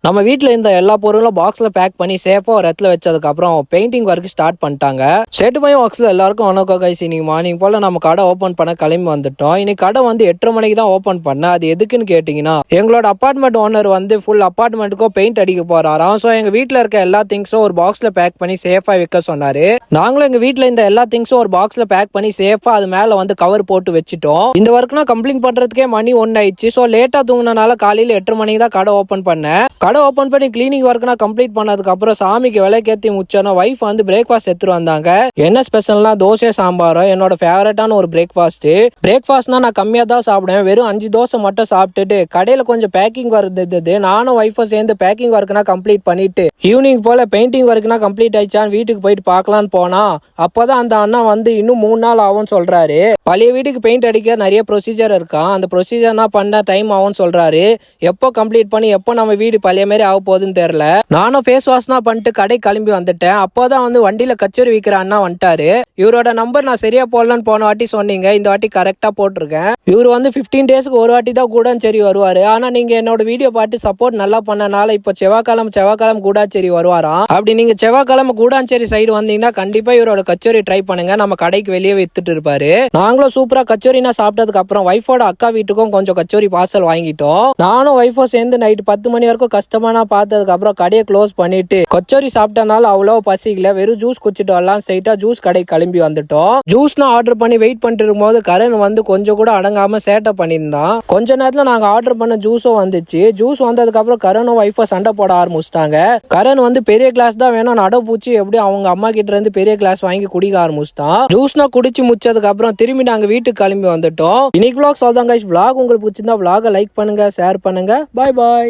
நம்ம வீட்டில் இருந்த எல்லா பொருளும் பாக்ஸில் பேக் பண்ணி சேஃபாக ஒரு இடத்துல வச்சதுக்கப்புறம் பெயிண்டிங் ஒர்க் ஸ்டார்ட் பண்ணிட்டாங்க. சேட்டு பையன் ஒர்க்ஸில் எல்லாருக்கும் வணக்கம் கைஸ். இன்னைக்கு மார்னிங் போல் நம்ம கடை ஓப்பன் பண்ண கிளம்பி வந்துட்டோம். இன்னைக்கு கடை வந்து 8:30 மணிக்கு தான் ஓப்பன் பண்ணேன். அது எதுக்குன்னு கேட்டிங்கன்னா, எங்களோட அப்பார்ட்மெண்ட் ஓனர் வந்து ஃபுல் அப்பார்ட்மெண்ட்டுக்கும் பெயிண்ட் அடிக்க போறாராம். ஸோ எங்கள் வீட்டில் இருக்க எல்லா திங்ஸும் ஒரு பாக்ஸில் பேக் பண்ணி சேஃபாக வைக்க சொன்னார். நாங்களும் எங்கள் வீட்டில் இந்த எல்லா திங்ஸும் ஒரு பாக்ஸில் பேக் பண்ணி சேஃபாக அது மேலே வந்து கவர் போட்டு வச்சுட்டோம். இந்த ஒர்க்னா கம்ப்ளீட் பண்ணுறதுக்கே மணி 1 ஆயிடுச்சு. ஸோ லேட்டாக தூங்கினால காலையில் 8:30 மணிக்கு தான் கடை ஓப்பன் பண்ணேன். கடை ஓப்பன் பண்ணி கிளீனிங் ஒர்க்னா கம்ப்ளீட் பண்ணதுக்கு அப்புறம் சாமிக்கு விலைக்கேற்றி முச்சோன்னா வைஃப் வந்து பிரேக்ஃபாஸ்ட் எடுத்துட்டு வந்தாங்க. என்ன ஸ்பெஷல்னா தோசை சாம்பாரும் என்னோட ஃபேவரட்டான ஒரு பிரேக்ஃபாஸ்ட்னா நான் கம்மியாக தான் சாப்பிடுவேன். வெறும் 5 தோசை மட்டும் சாப்பிட்டுட்டு கடையில் கொஞ்சம் பேக்கிங் ஒர்க் இருந்தது. நானும் வைஃபும் சேர்ந்து பேக்கிங் ஒர்க்னா கம்ப்ளீட் பண்ணிட்டு ஈவினிங் போல பெயிண்டிங் ஒர்க்னா கம்ப்ளீட் ஆயிடுச்சான்னு வீட்டுக்கு போயிட்டு பார்க்கலான்னு போனா அப்போதான் அந்த அண்ணா வந்து இன்னும் 3 நாள் ஆகும்னு சொல்றாரு. பழைய வீட்டுக்கு பெயிண்ட் அடிக்க நிறைய ப்ரொசீஜர் இருக்கான். அந்த ப்ரொசீஜர்னா பண்ண டைம் ஆகும்னு சொல்றாரு. எப்போ கம்ப்ளீட் பண்ணி எப்போ நம்ம வீடு பழைய மாதிரி ஆக போகுதுன்னு தெரியல. நானும் ஃபேஸ் வாஷ்னா பண்ணிட்டு கடை கிளம்பி வந்துட்டேன். அப்போதான் வந்து வண்டியில கச்சேரி விற்கிற அண்ணா வந்துட்டாரு. இவரோட நம்பர் நான் சரியா போடலன்னு போன வாட்டி சொன்னீங்க, இந்த வாட்டி கரெக்டா போட்டிருக்கேன். இவர் வந்து 15 டேஸ்க்கு ஒரு வாட்டி தான் கூடாச்சேரி வருவாரு. ஆனா நீங்க என்னோட வீடியோ பார்த்து சப்போர்ட் நல்லா பண்ணனால இப்போ செவ்வாய்க்கிழமை கூடாச்சேரி வருவாராம். அப்படி நீங்க செவ்வாய்க்கிழமை கூடாச்சேரி சைடு வந்தீங்கன்னா கண்டிப்பா இவரோட கச்சேரி ட்ரை பண்ணுங்க. நம்ம கடைக்கு வெளியே வித்துட்டு இருப்பாரு. நாங்களும் சூப்பரா கச்சேரினா சாப்பிட்டதுக்கு அப்புறம் வைஃபோட அக்கா வீட்டுக்கும் கொஞ்சம் கச்சேரி பார்சல் வாங்கிட்டோம். நானும் வைஃபோ சேர்ந்து நைட் 10 மணி வரைக்கும் கஷ்டமான பார்த்ததுக்கு அப்புறம் கடையை க்ளோஸ் பண்ணிட்டு கச்சோரி சாப்பிட்டனால அவ்வளோ பசிக்கல. வெறும் ஜூஸ் குடிச்சிட்டு வரலாம் ஸ்ட்ரைட்டா ஜூஸ் கடை கிளம்பி வந்துட்டோம். ஜூஸ்னா ஆர்டர் பண்ணி வெயிட் பண்ணிட்டு இருக்கும்போது கரண் வந்து கொஞ்சம் கூட அடங்காம சேட்டை பண்ணியிருந்தான். கொஞ்ச நேரத்துல நாங்க ஆர்டர் பண்ண ஜூஸும் வந்துச்சு. ஜூஸ் வந்ததுக்கு அப்புறம் கரணும் வைஃபும் சண்டை போட ஆரம்பிச்சிட்டாங்க. கரண் வந்து பெரிய கிளாஸ் தான் வேணும் அடப்பூச்சி எப்படி அவங்க அம்மா கிட்ட இருந்து பெரிய கிளாஸ் வாங்கி குடிக்க ஆரம்பிச்சிட்டான். ஜூஸ்னா குடிச்சு முடிச்சதுக்கு அப்புறம் திரும்பி நாங்க வீட்டுக்கு கிளம்பி வந்துட்டோம். இன்னைக்கு vlog சொல்றாங்க. vlog உங்களுக்கு பிடிச்சிருந்தா vlog லைக் பண்ணுங்க, ஷேர் பண்ணுங்க. பாய் பாய்.